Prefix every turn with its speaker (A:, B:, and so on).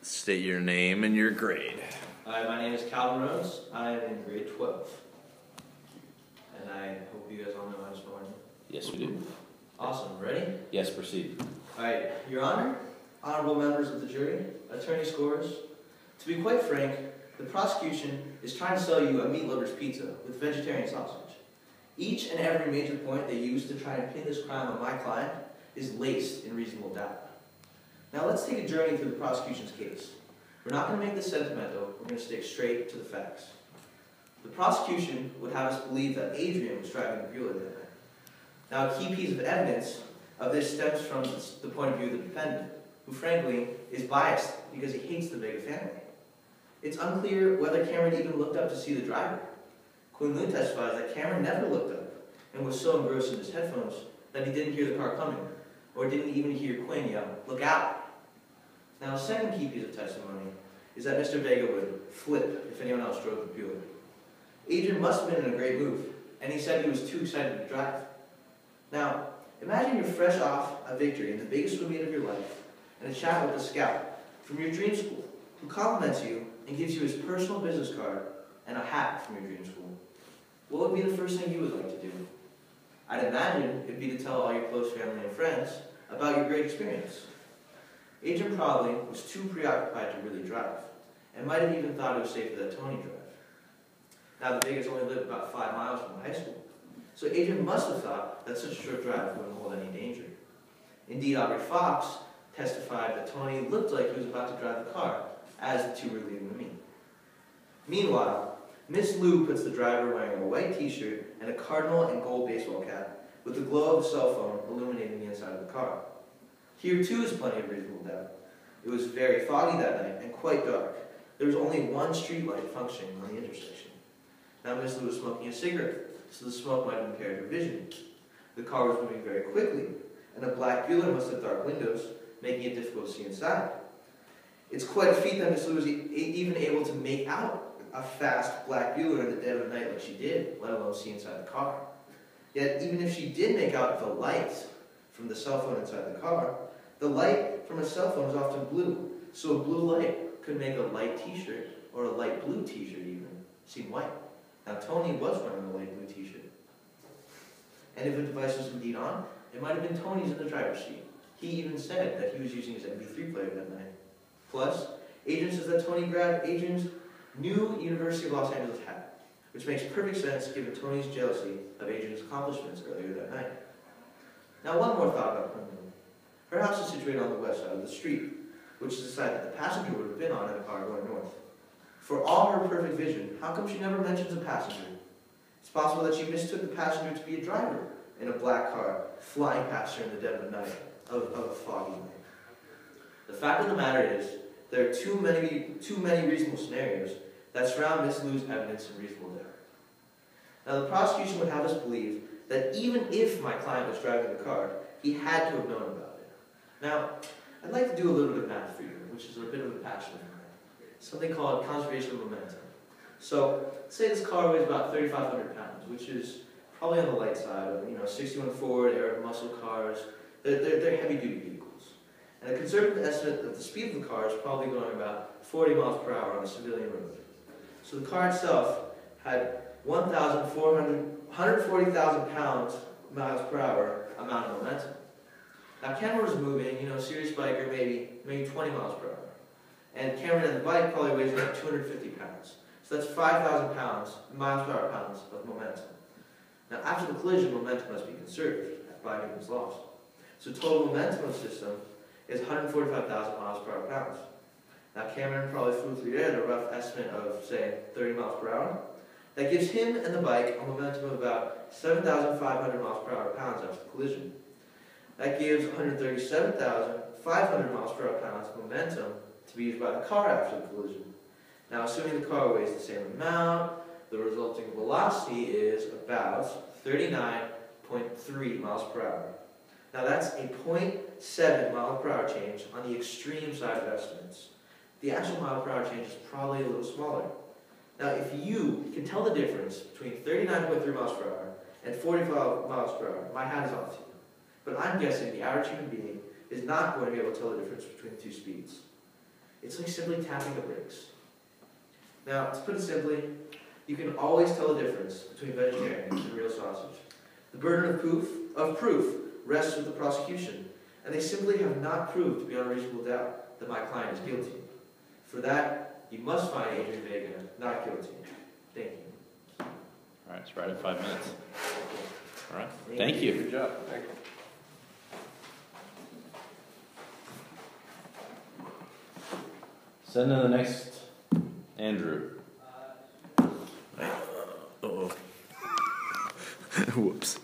A: State your name and your grade.
B: Hi, my name is Calvin Rose. I am in grade 12. And I hope you guys all know how to spell my name.
A: Yes, we do.
B: Awesome. Ready?
A: Yes, proceed.
B: Alright, Your Honor, honorable members of the jury, attorney scores. To be quite frank, the prosecution is trying to sell you a meat lover's pizza with vegetarian sausage. Each and every major point they use to try and pin this crime on my client is laced in reasonable doubt. Now let's take a journey through the prosecution's case. We're not going to make this sentimental, we're going to stick straight to the facts. The prosecution would have us believe that Adrian was driving the Bueller that night. Now a key piece of evidence of this stems from the point of view of the defendant, who frankly is biased because he hates the Vega family. It's unclear whether Cameron even looked up to see the driver. Quinn Liu testifies that Cameron never looked up and was so engrossed in his headphones that he didn't hear the car coming, or didn't even hear Quinn yell, "Look out!" Now, a second key piece of testimony is that Mr. Vega would flip if anyone else drove the Bueller. Adrian must have been in a great mood, and he said he was too excited to drive. Now, imagine you're fresh off a victory in the biggest swim meet of your life, and a chat with a scout from your dream school, who compliments you and gives you his personal business card and a hat from your dream school. What would be the first thing you would like to do? I'd imagine it'd be to tell all your close family and friends about your great experience. Adrian probably was too preoccupied to really drive, and might have even thought it was safer that Tony drive. Now, the Vegas only lived about 5 miles from the high school, so Adrian must have thought that such a short drive wouldn't hold any danger. Indeed, Aubrey Fox testified that Tony looked like he was about to drive the car as the two were leaving the meet. Meanwhile, Miss Liu puts the driver wearing a white t-shirt and a cardinal and gold baseball cap, with the glow of a cell phone illuminating the inside of the car. Here too is plenty of reasonable doubt. It was very foggy that night and quite dark. There was only one street light functioning on the intersection. Now Miss Liu was smoking a cigarette, so the smoke might have impaired her vision. The car was moving very quickly, and a black Bueller must have dark windows, making it difficult to see inside. It's quite a feat that Miss Liu was even able to make out a fast black Bueller in the dead of night like she did, let alone see inside the car. Yet even if she did make out the light from the cell phone inside the car, the light from a cell phone is often blue, so a blue light could make a light t-shirt, or a light blue t-shirt even, seem white. Now Tony was wearing a light blue t-shirt. And if a device was indeed on, it might have been Tony's in the driver's seat. He even said that he was using his MP3 player that night. Plus, Adrian says that Tony grabbed Adrian's new University of Los Angeles hat, which makes perfect sense given Tony's jealousy of Adrian's accomplishments earlier that night. Now one more thought about Quinn. Her house is situated on the west side of the street, which is the side that the passenger would have been on in a car going north. For all her perfect vision, how come she never mentions a passenger? It's possible that she mistook the passenger to be a driver in a black car flying past her in the dead of night, of a foggy night. The fact of the matter is, there are too many reasonable scenarios that surround Miss Liu's evidence in reasonable doubt. Now the prosecution would have us believe that even if my client was driving the car, he had to have known about it. Now, I'd like to do a little bit of math for you, which is a bit of a passion of mine. Something called conservation of momentum. So, say this car weighs about 3,500 pounds, which is probably on the light side of, 61 Ford, Arab muscle cars. They're heavy-duty vehicles. And a conservative estimate of the speed of the car is probably going about 40 miles per hour on a civilian road. So the car itself had 140,000 miles per hour amount of momentum. Now Cameron was moving, serious biker, maybe 20 miles per hour. And Cameron and the bike probably weighs about 250 pounds. So that's 5,000 miles per hour pounds of momentum. Now after the collision, momentum must be conserved by Newton's laws. So total momentum of the system is 145,000 miles per hour pounds. Now Cameron probably flew through the air at a rough estimate of, say, 30 miles per hour. That gives him and the bike a momentum of about 7,500 miles per hour pounds after the collision. That gives 137,500 miles per hour pounds of momentum to be used by the car after the collision. Now, assuming the car weighs the same amount, the resulting velocity is about 39.3 miles per hour. Now, that's a 0.7 mile per hour change on the extreme side of estimates. The actual mile per hour change is probably a little smaller. Now, if you can tell the difference between 39.3 miles per hour and 45 miles per hour, my hat is off to you. But I'm guessing the average human being is not going to be able to tell the difference between the two speeds. It's it's like simply tapping the brakes. Now, to put it simply, you can always tell the difference between vegetarian and real sausage. The burden of proof rests with the prosecution, and they simply have not proved beyond reasonable doubt that my client is guilty. For that, you must find Adrian Vega not guilty. Thank you.
A: All right, it's right at 5 minutes. All right, thank you.
C: Good job. Thank you.
A: Send in the next Andrew.
D: Whoops.